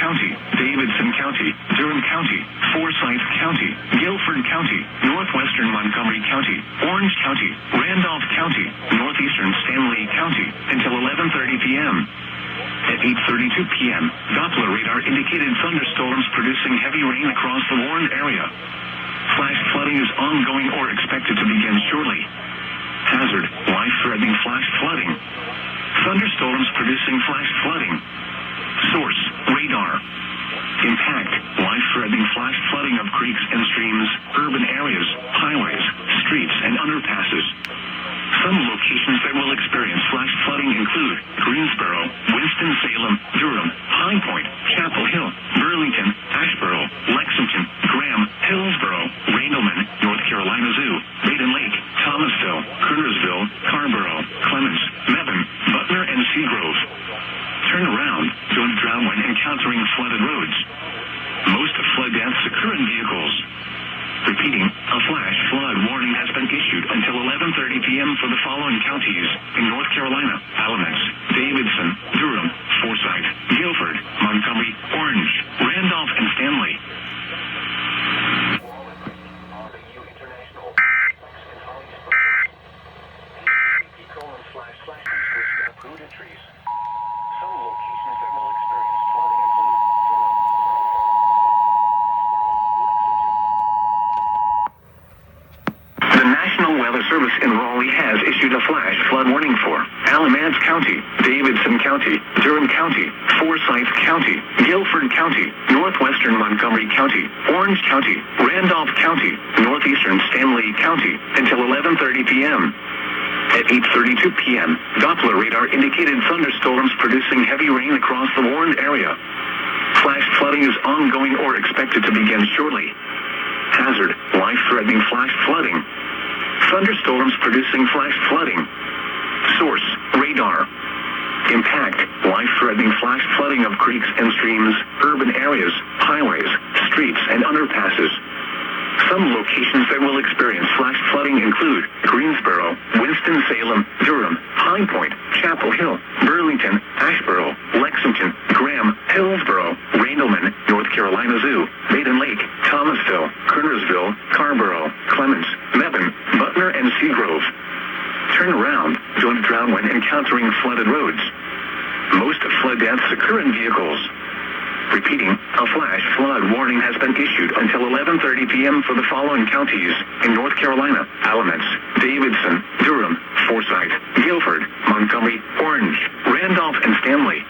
County, Davidson County, Durham County, Forsyth County, Guilford County, Northwestern Montgomery County, Orange County, Randolph County, Northeastern Stanley County, until 11:30 p.m. At 8:32 p.m., Doppler radar indicated thunderstorms producing heavy rain across the warned area. Flash flooding is ongoing or expected to begin shortly. Hazard, life-threatening flash flooding. Thunderstorms producing flash flooding. Source, radar. Impact, life-threatening flash flooding of creeks and streams, urban areas, highways, streets, and underpasses. Some locations that will experience flash flooding include Greensboro, Winston-Salem, Durham, High Point, Chapel Hill, Burlington, Asheboro, Lexington, Graham, Hillsboro, Randleman, North Carolina Zoo, Baden Lake, Thomasville, Kernersville, Carrboro, Clements, Mebane, Butner, and Seagrove. Turn around, don't drown when encountering flooded roads. Most flood deaths occur in vehicles. Repeating, a flash flood warning has been issued until 11:30 p.m. for the following counties in North Carolina: Alamance, Davidson, Durham, Forsyth, Guilford, Montgomery, Orange, Randolph, and Stanley. Service in Raleigh has issued a flash flood warning for Alamance County, Davidson County, Durham County, Forsyth County, Guilford County, Northwestern Montgomery County, Orange County, Randolph County, Northeastern Stanley County, until 11:30 p.m. At 8:32 p.m., Doppler radar indicated thunderstorms producing heavy rain across the warned area. Flash flooding is ongoing or expected to begin shortly. Hazard, life-threatening flash flooding. Thunderstorms producing flash flooding. Source, radar. Impact, life-threatening flash flooding of creeks and streams, urban areas, highways, streets, and underpasses. Some locations that will experience flash flooding include Greensboro, Winston-Salem, Durham, High Point, Chapel Hill, Burlington, Asheboro, Lexington, Graham, Hillsboro, Randleman, North Carolina Zoo, Baden Lake, Thomasville, Kernersville, Carrboro, Clements, Mebane, Butner, and Seagrove. Turn around, don't drown when encountering flooded roads. Most flood deaths occur in vehicles. Repeating, a flash flood warning has been issued until 11:30 p.m. for the following counties in North Carolina: Alamance, Davidson, Durham, Forsyth, Guilford, Montgomery, Orange, Randolph, and Stanley.